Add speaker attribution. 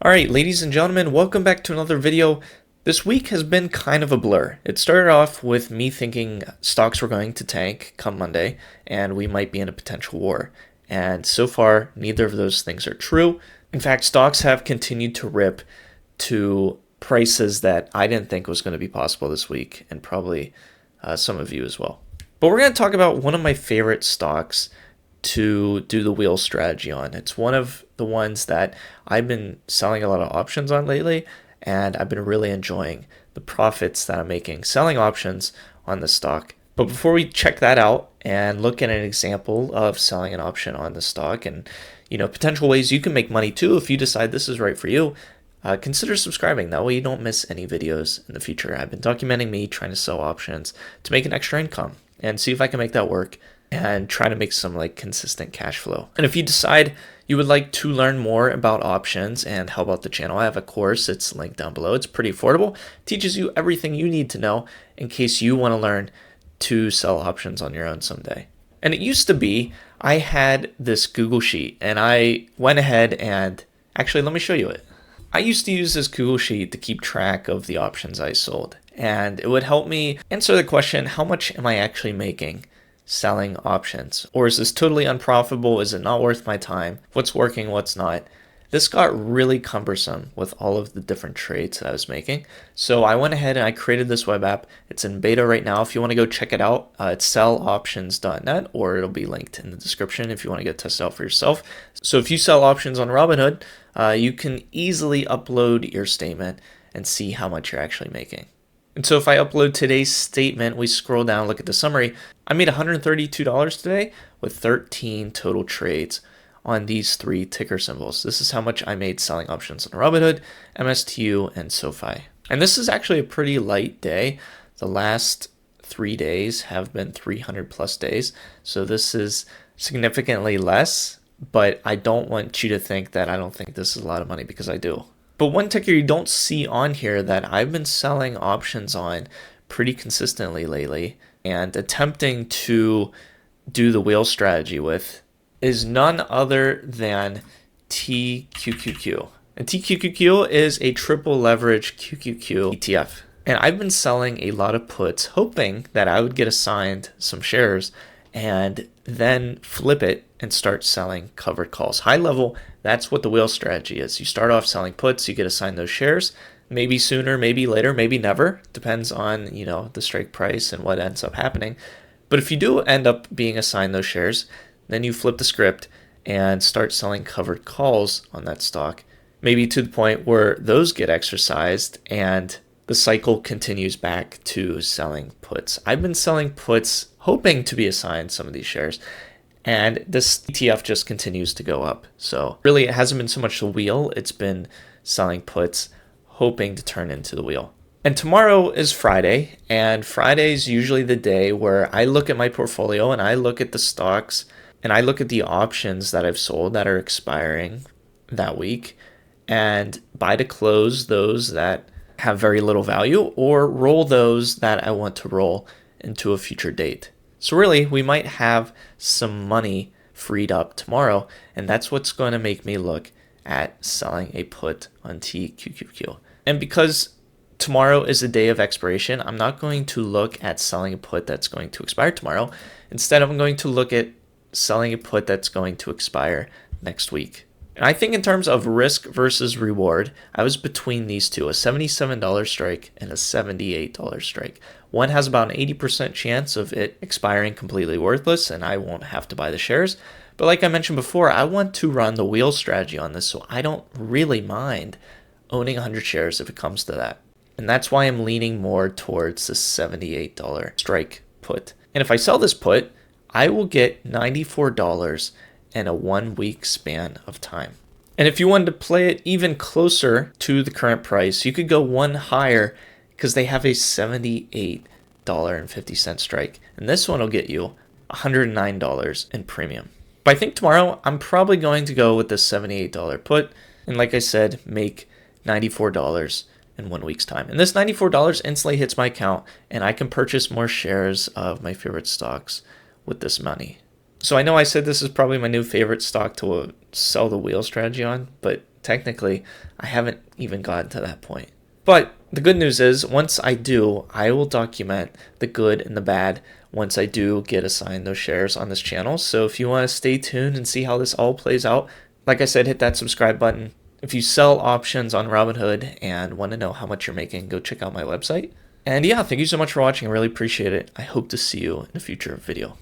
Speaker 1: Alright, ladies and gentlemen, welcome back to another video. This week has been kind of a blur. It started off with me thinking stocks were going to tank come Monday, and we might be in a potential war. And so far, neither of those things are true. In fact, stocks have continued to rip to prices that I didn't think was going to be possible this week, and probably some of you as well. But we're going to talk about one of my favorite stocks to do the wheel strategy on. It's one of the ones that I've been selling a lot of options on lately, and I've been really enjoying the profits that I'm making selling options on the stock. But before we check that out and look at an example of selling an option on the stock and potential ways you can make money too if you decide this is right for you, consider subscribing. That way you don't miss any videos in the future. I've been documenting me trying to sell options to make an extra income and see if I can make that work and try to make some consistent cash flow. And if you decide you would like to learn more about options and help out the channel, I have a course. It's linked down below. It's pretty affordable. It teaches you everything you need to know in case you want to learn to sell options on your own someday. And it used to be I had this Google Sheet, and I went ahead and actually, let me show you it. I used to use this Google Sheet to keep track of the options I sold, and it would help me answer the question, how much am I actually making selling options? Or is this totally unprofitable? Is it not worth my time? What's working, what's not? This got really cumbersome with all of the different trades that I was making. So I went ahead and I created this web app. It's in beta right now. If you want to go check it out, it's selloptions.net, or it'll be linked in the description if you want to get tested out for yourself. So if you sell options on Robinhood, you can easily upload your statement and see how much you're actually making. And so if I upload today's statement, we scroll down, look at the summary. I made $132 today with 13 total trades on these three ticker symbols. This is how much I made selling options on Robinhood, MSTU, and SoFi. And this is actually a pretty light day. The last 3 days have been 300 plus days. So this is significantly less, but I don't want you to think that I don't think this is a lot of money, because I do. But one ticker you don't see on here that I've been selling options on pretty consistently lately and attempting to do the wheel strategy with is none other than TQQQ. And TQQQ is a triple leverage QQQ ETF. And I've been selling a lot of puts, hoping that I would get assigned some shares and then flip it and start selling covered calls. High level, that's what the wheel strategy is. You start off selling puts, you get assigned those shares, maybe sooner, maybe later, maybe never. Depends on, the strike price and what ends up happening. But if you do end up being assigned those shares, then you flip the script and start selling covered calls on that stock, maybe to the point where those get exercised and the cycle continues back to selling puts. I've been selling puts hoping to be assigned some of these shares, and this ETF just continues to go up. So really, it hasn't been so much the wheel, it's been selling puts, hoping to turn into the wheel. And tomorrow is Friday, and Friday is usually the day where I look at my portfolio and I look at the stocks and I look at the options that I've sold that are expiring that week and buy to close those that have very little value or roll those that I want to roll into a future date. So really, we might have some money freed up tomorrow, and that's what's going to make me look at selling a put on TQQQ. And because tomorrow is the day of expiration, I'm not going to look at selling a put that's going to expire tomorrow. Instead, I'm going to look at selling a put that's going to expire next week. And I think in terms of risk versus reward, I was between these two, a $77 strike and a $78 strike. One has about an 80% chance of it expiring completely worthless, and I won't have to buy the shares. But like I mentioned before, I want to run the wheel strategy on this, so I don't really mind owning 100 shares if it comes to that. And that's why I'm leaning more towards the $78 strike put. And if I sell this put, I will get $94 in a 1 week span of time. And if you wanted to play it even closer to the current price, you could go one higher because they have a $78.50 strike. And this one will get you $109 in premium. But I think tomorrow I'm probably going to go with the $78 put. And like I said, make $94 in 1 week's time. And this $94 instantly hits my account, and I can purchase more shares of my favorite stocks with this money. So I know I said this is probably my new favorite stock to sell the wheel strategy on, but technically, I haven't even gotten to that point. But the good news is, once I do, I will document the good and the bad once I do get assigned those shares on this channel. So if you want to stay tuned and see how this all plays out, like I said, hit that subscribe button. If you sell options on Robinhood and want to know how much you're making, go check out my website. And yeah, thank you so much for watching. I really appreciate it. I hope to see you in a future video.